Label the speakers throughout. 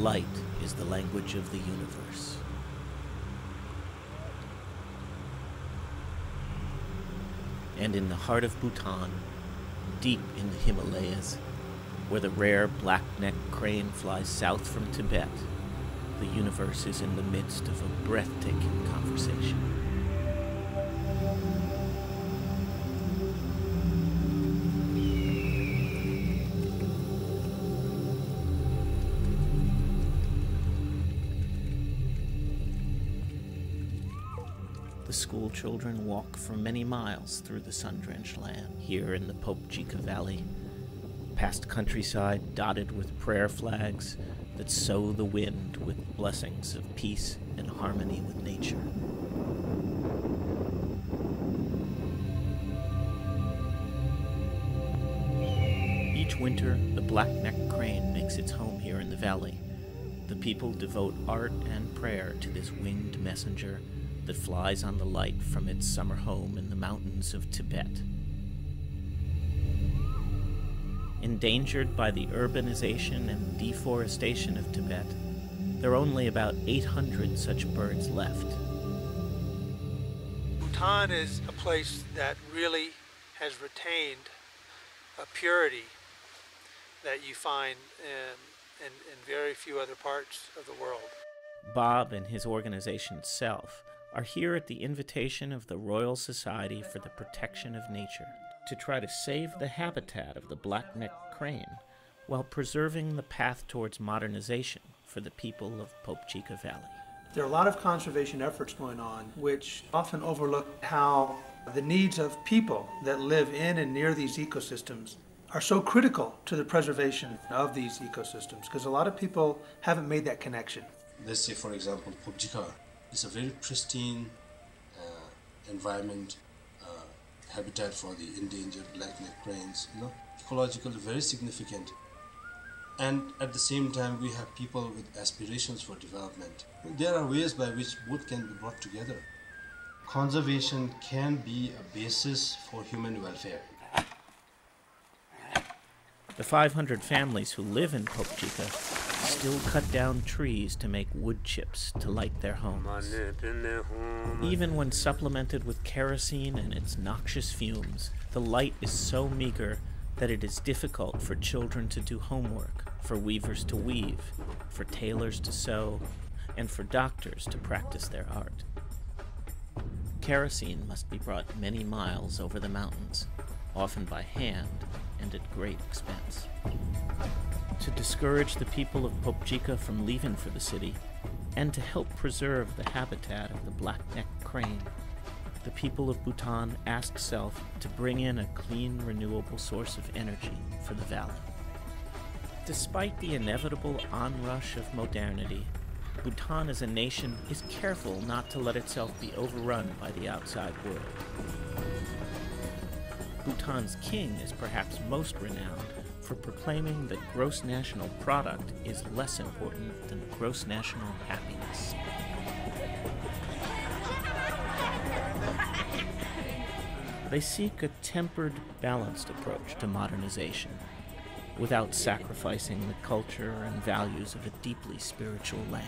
Speaker 1: light is the language of the universe. And in the heart of Bhutan, deep in the Himalayas, where the rare black-necked crane flies south from Tibet, the universe is in the midst of a breathtaking conversation. The school children walk for many miles through the sun-drenched land here in the Phobjika Valley, past countryside dotted with prayer flags that sow the wind with blessings of peace and harmony with nature. Each winter, the black-necked crane makes its home here in the valley. The people devote art and prayer to this winged messenger that flies on the light from its summer home in the mountains of Tibet. Endangered by the urbanization and deforestation of Tibet, there are only about 800 such birds left.
Speaker 2: Bhutan is a place that really has retained a purity that you find in very few other parts of the world.
Speaker 1: Bob and his organization SELF are here at the invitation of the Royal Society for the Protection of Nature to try to save the habitat of the black-necked crane while preserving the path towards modernization for the people of Phobjika Valley.
Speaker 2: There are a lot of conservation efforts going on which often overlook how the needs of people that live in and near these ecosystems are so critical to the preservation of these ecosystems, because a lot of people haven't made that connection.
Speaker 3: Let's say, for example, Phobjika is a very pristine environment, habitat for the endangered black-necked cranes, ecologically very significant. And at the same time, we have people with aspirations for development. There are ways by which both can be brought together. Conservation can be a basis for human welfare.
Speaker 1: The 500 families who live in Phobjika still cut down trees to make wood chips to light their homes. Even when supplemented with kerosene and its noxious fumes, the light is so meager that it is difficult for children to do homework, for weavers to weave, for tailors to sew, and for doctors to practice their art. Kerosene must be brought many miles over the mountains, often by hand and at great expense. To discourage the people of Phobjika from leaving for the city, and to help preserve the habitat of the black-necked crane, the people of Bhutan asked SELF to bring in a clean, renewable source of energy for the valley. Despite the inevitable onrush of modernity, Bhutan as a nation is careful not to let itself be overrun by the outside world. Bhutan's king is perhaps most renowned for proclaiming that gross national product is less important than gross national happiness. They seek a tempered, balanced approach to modernization, without sacrificing the culture and values of a deeply spiritual land.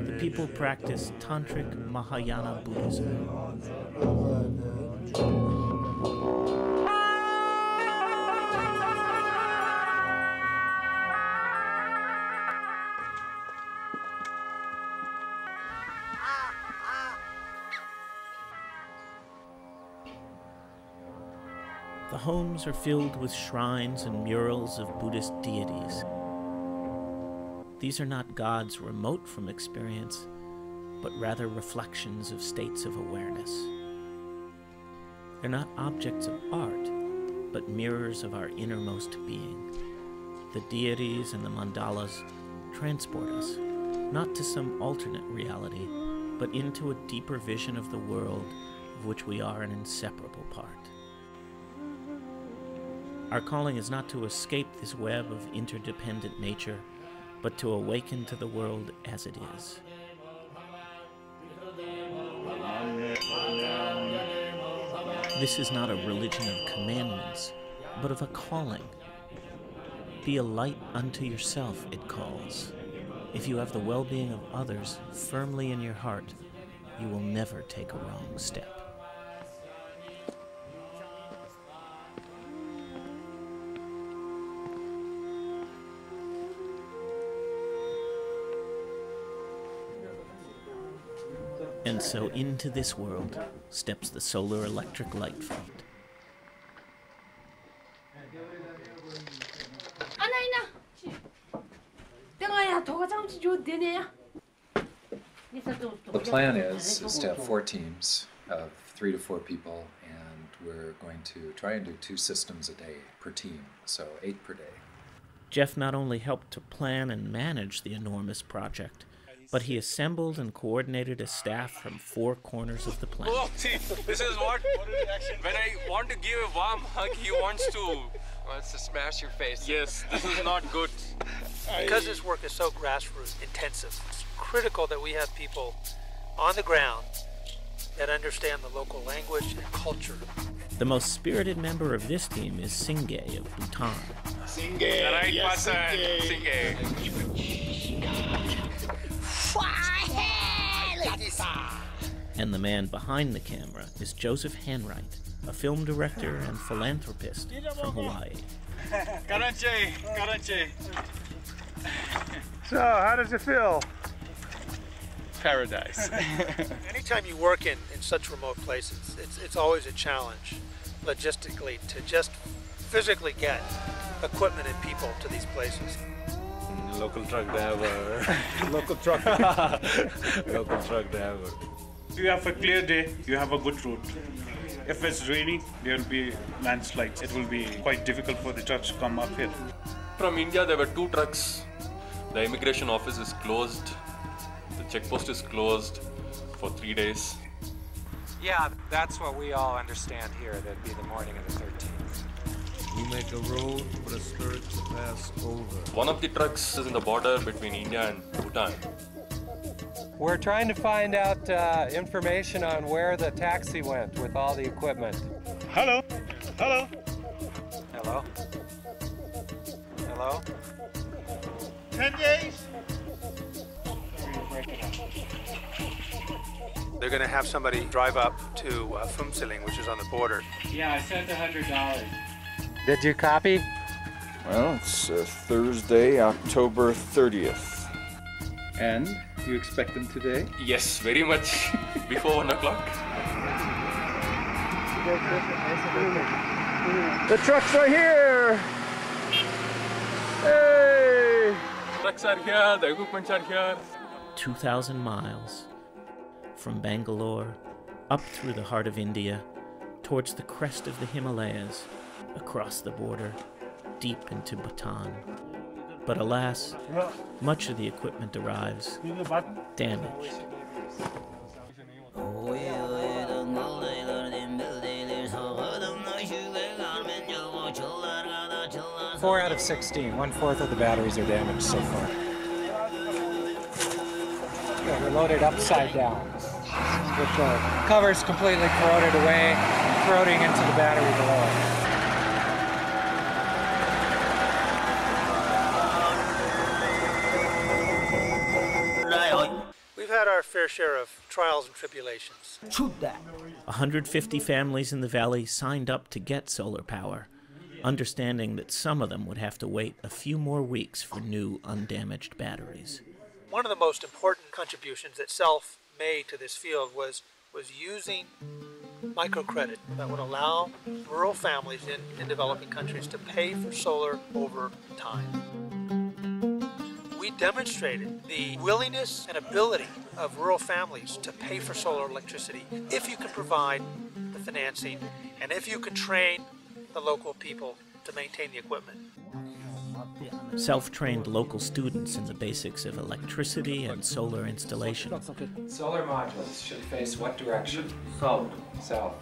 Speaker 1: The people practice Tantric Mahayana Buddhism. The homes are filled with shrines and murals of Buddhist deities. These are not gods remote from experience, but rather reflections of states of awareness. They're not objects of art, but mirrors of our innermost being. The deities and the mandalas transport us, not to some alternate reality, but into a deeper vision of the world of which we are an inseparable part. Our calling is not to escape this web of interdependent nature, but to awaken to the world as it is, This is not a religion of commandments, but of a calling. Be a light unto yourself, it calls. If you have the well-being of others firmly in your heart, you will never take a wrong step. And so into this world steps the solar electric light fleet.
Speaker 4: The plan is to have 4 teams of 3 to 4 people, and we're going to try and do 2 systems a day per team, so 8 per day.
Speaker 1: Jeff not only helped to plan and manage the enormous project, but he assembled and coordinated a staff from 4 corners of the planet.
Speaker 5: Oh, see, this is what, when I want to give a warm hug, he wants to smash your face. Yes, this is not good.
Speaker 2: Because this work is so grassroots intensive, it's critical that we have people on the ground that understand the local language and culture.
Speaker 1: The most spirited member of this team is Singay of Bhutan.
Speaker 5: Singay, right, yes, Singay.
Speaker 1: And the man behind the camera is Joseph Hanwright, a film director and philanthropist from Hawaii.
Speaker 5: Karachi.
Speaker 2: So, how does it feel?
Speaker 5: Paradise.
Speaker 2: Anytime you work in such remote places, it's always a challenge logistically to just physically get equipment and people to these places.
Speaker 5: Local truck driver.
Speaker 6: Local truck driver.
Speaker 7: If you have a clear day, you have a good route. If it's raining, there will be landslides. It will be quite difficult for the trucks to come uphill.
Speaker 8: From India, there were 2 trucks. The immigration office is closed. The checkpost is closed for 3 days.
Speaker 9: Yeah, that's what we all understand here. That'd be the morning of the 13th.
Speaker 6: We make a road for the spirit to pass over.
Speaker 8: One of the trucks is in the border between India and Bhutan.
Speaker 9: We're trying to find out information on where the taxi went with all the equipment.
Speaker 7: Hello.
Speaker 9: Hello? Hello?
Speaker 7: 10 days.
Speaker 2: They're going to have somebody drive up to Phobjika, which is on the border.
Speaker 10: Yeah, I sent $100.
Speaker 9: Did you copy?
Speaker 11: Well, it's Thursday, October 30th.
Speaker 4: And you expect them today?
Speaker 8: Yes, very much before 1 o'clock.
Speaker 11: The trucks are here! Hey!
Speaker 8: Trucks are here, the equipments are here.
Speaker 1: 2,000 miles from Bangalore up through the heart of India towards the crest of the Himalayas, across the border, deep into Bhutan. But alas, much of the equipment arrives damaged.
Speaker 9: 4 out of 16. 1/4 of the batteries are damaged so far. Yeah, they're loaded upside down, with the covers completely corroded away, corroding into the battery below.
Speaker 2: We've had our fair share of trials and tribulations.
Speaker 1: 150 families in the valley signed up to get solar power, understanding that some of them would have to wait a few more weeks for new, undamaged batteries.
Speaker 2: One of the most important contributions that SELF made to this field was using microcredit that would allow rural families in developing countries to pay for solar over time. We demonstrated the willingness and ability of rural families to pay for solar electricity if you can provide the financing and if you can train the local people to maintain the equipment.
Speaker 1: Self-trained local students in the basics of electricity and solar installation.
Speaker 9: Solar modules should face what direction? South. South.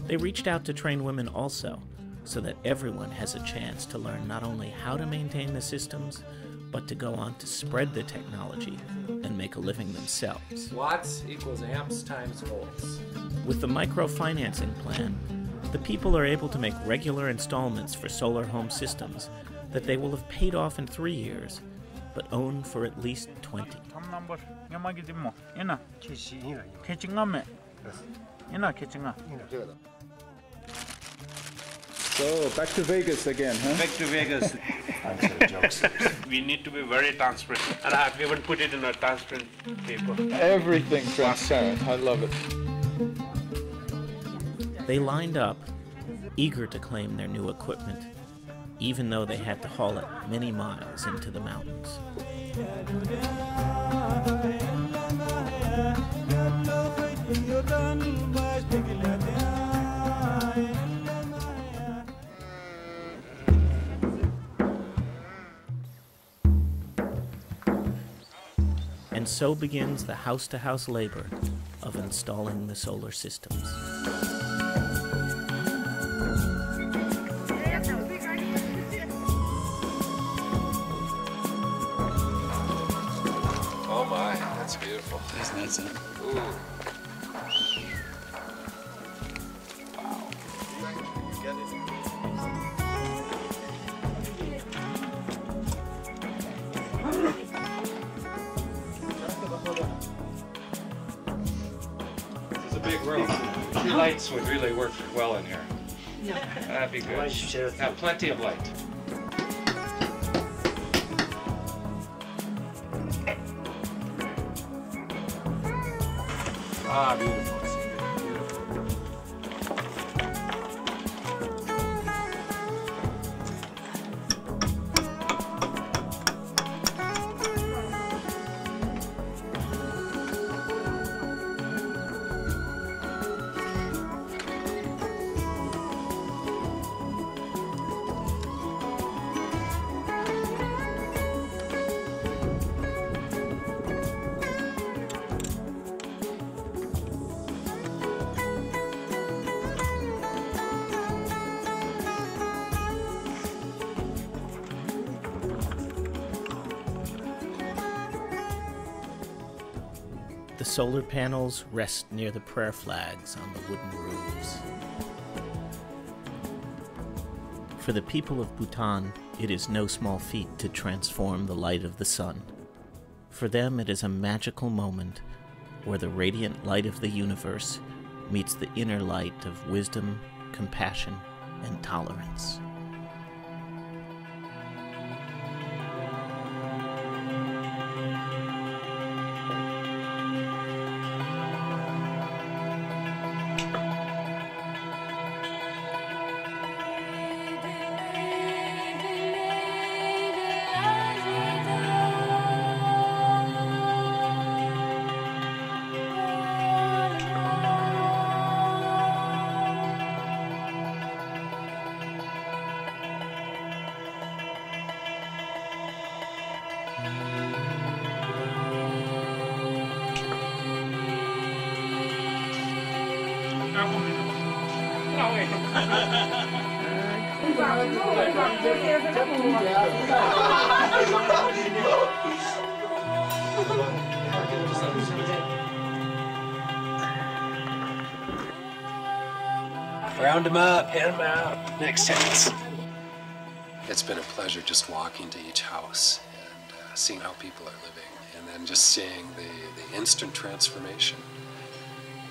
Speaker 1: They reached out to train women also, so that everyone has a chance to learn not only how to maintain the systems, but to go on to spread the technology and make a living themselves.
Speaker 9: Watts equals amps times volts.
Speaker 1: With the microfinancing plan, The people are able to make regular installments for solar home systems that they will have paid off in 3 years, but own for at least 20.
Speaker 11: So, back to Vegas again, huh?
Speaker 7: Back to Vegas. We need to be very transparent, and I have even put it in a transparent paper.
Speaker 11: Everything transparent. I love it.
Speaker 1: They lined up, eager to claim their new equipment, even though they had to haul it many miles into the mountains. And so begins the house-to-house labor of installing the solar systems.
Speaker 8: Oh my, that's beautiful.
Speaker 12: Isn't that something?
Speaker 8: Ooh.
Speaker 12: It's a big room. 2 lights would really work well in here. That'd be good. Have plenty of light. Ah, beautiful.
Speaker 1: The solar panels rest near the prayer flags on the wooden roofs. For the people of Bhutan, it is no small feat to transform the light of the sun. For them, it is a magical moment where the radiant light of the universe meets the inner light of wisdom, compassion, and tolerance.
Speaker 12: Round them up, hit them out. Next chance.
Speaker 4: It's been a pleasure just walking to each house and seeing how people are living, and then just seeing the instant transformation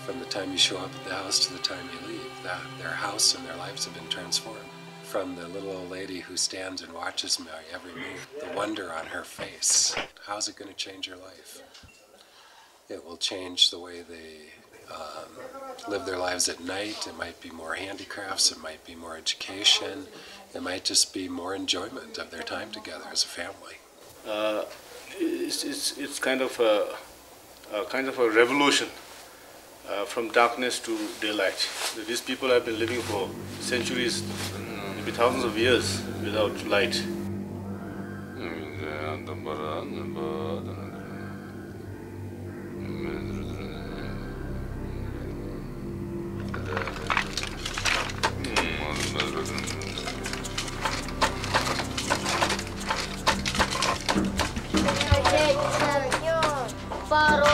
Speaker 4: from the time you show up at the house to the time you leave. Their house and their lives have been transformed. From the little old lady who stands and watches my every move, the wonder on her face. How's it going to change your life? It will change the way they live their lives at night. It might be more handicrafts, it might be more education, it might just be more enjoyment of their time together as a family.
Speaker 13: It's kind of a revolution from darkness to daylight. These people have been living for centuries, maybe thousands of years without light.
Speaker 14: Baro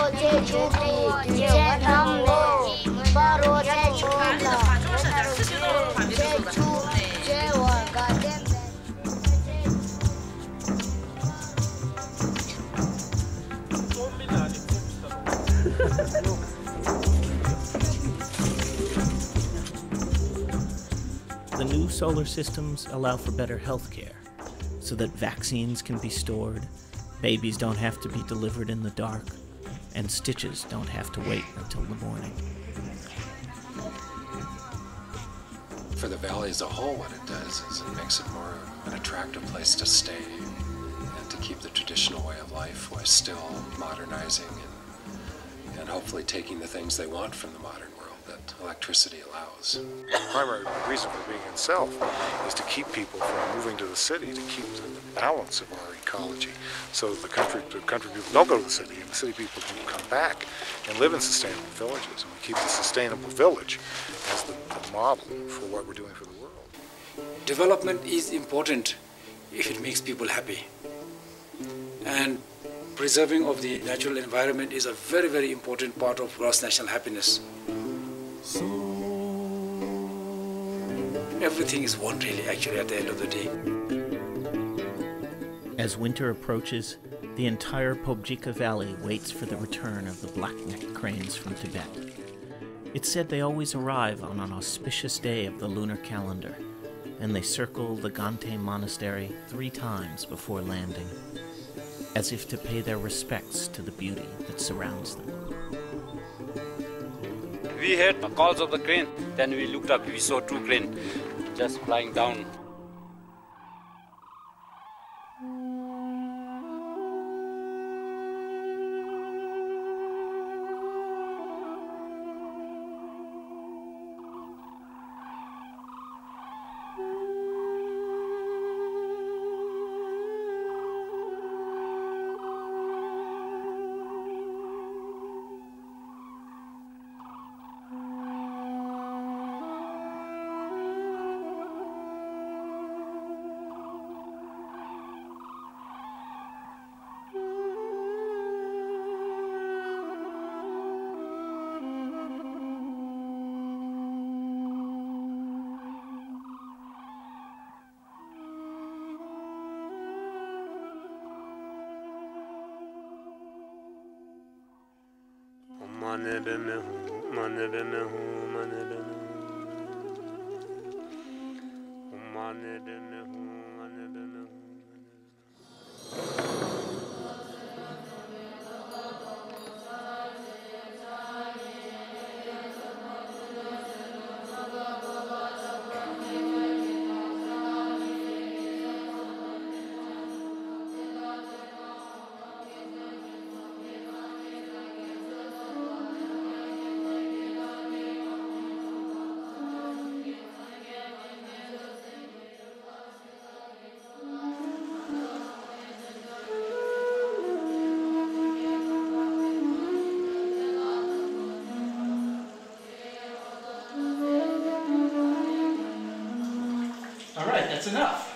Speaker 1: The new solar systems allow for better health care, so that vaccines can be stored, babies don't have to be delivered in the dark, and stitches don't have to wait until the morning.
Speaker 4: For the valley as a whole, what it does is it makes it more an attractive place to stay and to keep the traditional way of life while still modernizing and hopefully taking the things they want from the modern world that electricity allows.
Speaker 14: The primary reason for being in Self is to keep people from moving to the city, to keep the balance of our ecology, so that the country people don't go to the city, and the city people can come back and live in sustainable villages. And we keep the sustainable village as the model for what we're doing for the world.
Speaker 15: Development is important if it makes people happy. And preserving of the natural environment is a very, very important part of gross national happiness. Everything is one, really, actually, at the end of the day.
Speaker 1: As winter approaches, the entire Phobjika Valley waits for the return of the black-necked cranes from Tibet. It's said they always arrive on an auspicious day of the lunar calendar, and they circle the Gante Monastery 3 times before landing, as if to pay their respects to the beauty that surrounds them.
Speaker 10: We heard the calls of the crane, then we looked up, we saw 2 cranes just flying down.
Speaker 2: All right, that's enough.